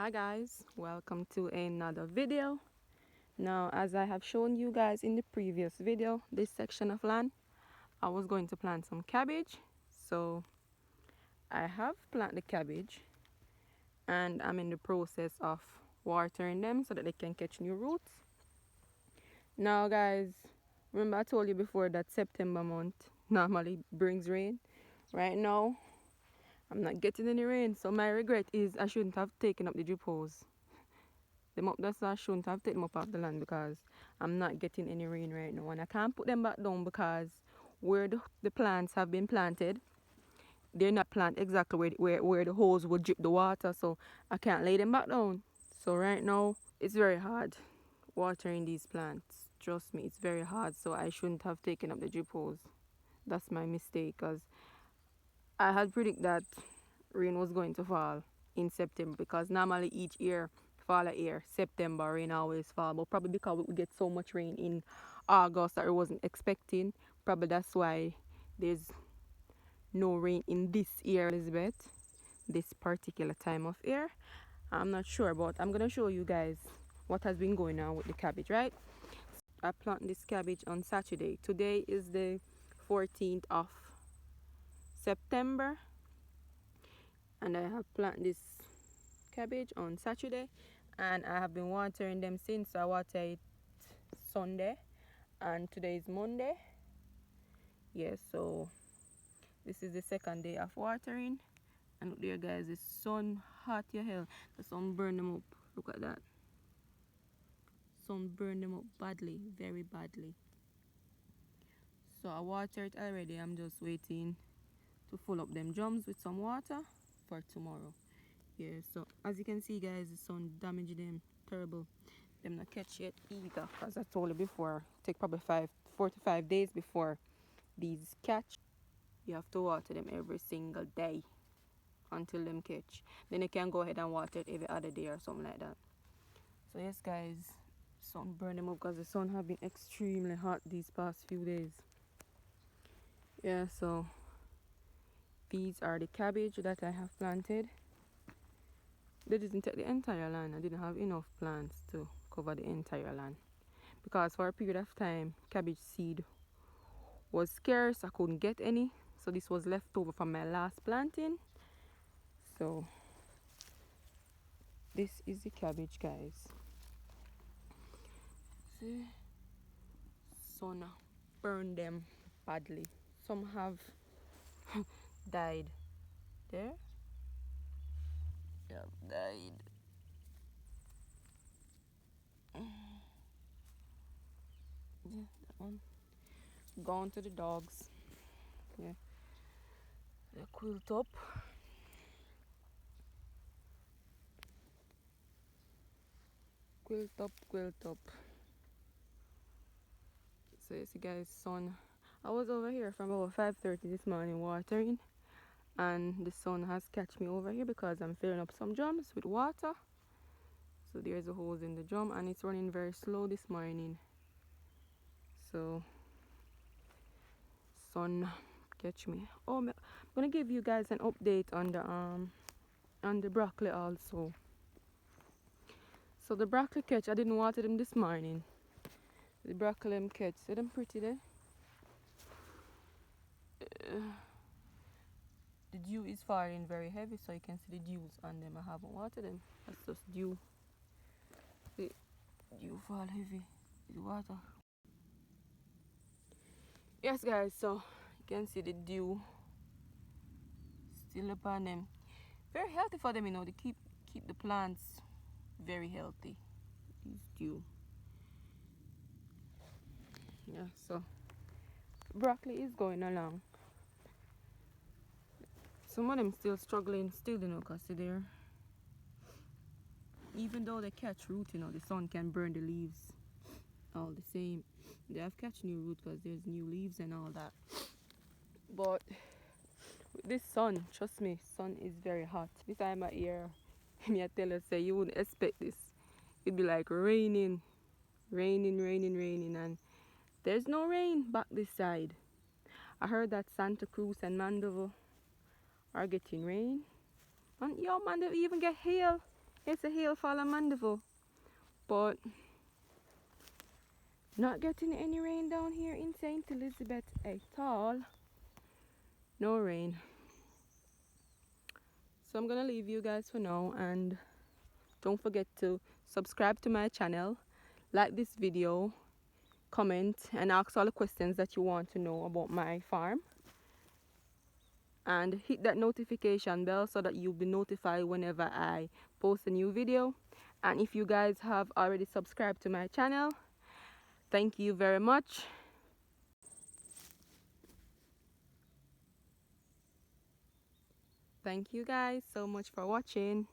Hi guys, welcome to another video. Now, as I have shown you guys in the previous video, this section of land I was going to plant some cabbage. So I have planted the cabbage and I'm in the process of watering them so that they can catch new roots. Now guys, remember I told you before that September month normally brings rain. Right now I'm not getting any rain, so my regret is I shouldn't have taken up the drip hose. That's why I shouldn't have taken them up off the land, because I'm not getting any rain right now, and I can't put them back down because where the plants have been planted, they're not planted exactly where the hose would drip the water, so I can't lay them back down. So right now it's very hard watering these plants. Trust me, it's very hard. So I shouldn't have taken up the drip hose. That's my mistake, because I had predicted that rain was going to fall in September, because normally each year fall a year September rain always fall, but probably because we get so much rain in August that I wasn't expecting, probably that's why there's no rain in this year, Elizabeth, this particular time of year. I'm not sure, but I'm gonna show you guys what has been going on with the cabbage, right? I planted this cabbage on Saturday. Today is the 14th of September, and I have planted this cabbage on Saturday, and I have been watering them since. I watered it Sunday and today is Monday. Yes, so this is the second day of watering, and look there guys, the sun hot your hell. The sun burned them up. Look at that. Sun burned them up badly, very badly. So I watered it already. I'm just waiting to fill up them drums with some water for tomorrow. Yeah, so as you can see guys, the sun damaged them terrible. Them not catch yet either, as I told you before, take probably 4 to 5 days before these catch. You have to water them every single day until them catch. Then you can go ahead and water it every other day or something like that. So yes guys, sun burn them up because the sun have been extremely hot these past few days. Yeah, so these are the cabbage that I have planted. They didn't take the entire land. I didn't have enough plants to cover the entire land, because for a period of time cabbage seed was scarce. I couldn't get any, so this was left over from my last planting. So this is the cabbage guys. See, sun burned them badly. Some have died. There, they have died. Yeah, that one gone to the dogs. Yeah, they quilt up. Quilt up, quilt up. So you see guys, sun. I was over here from about 5:30 this morning watering, and the sun has catch me over here because I'm filling up some drums with water. So there's a hose in the drum and it's running very slow this morning. So sun catch me. Oh, I'm gonna give you guys an update on the broccoli also. So the broccoli catch, I didn't water them this morning. The broccoli catch, see them pretty there? The dew is falling very heavy, so you can see the dews on them. I haven't watered them. That's just dew. The dew fall heavy. The water. Yes guys, so you can see the dew still upon them. Very healthy for them, you know. They keep the plants very healthy. These dew. Yeah, so broccoli is going along. Some of them still struggling still, you know, because they're, even though they catch root, you know, the sun can burn the leaves all the same. They have catch new root because there's new leaves and all that. But with this sun, trust me, sun is very hot. This time of year, me I tell you, say you wouldn't expect this. It'd be like raining, and there's no rain back this side. I heard that Santa Cruz and Mandeville are getting rain. And yo, Mandeville even get hail It's a hailfall and Mandeville, but not getting any rain down here in St. Elizabeth at all. No rain. So I'm gonna leave you guys for now, and don't forget to subscribe to my channel, like this video, comment, and ask all the questions that you want to know about my farm. And hit that notification bell so that you'll be notified whenever I post a new video. And if you guys have already subscribed to my channel, thank you very much. Thank you guys so much for watching.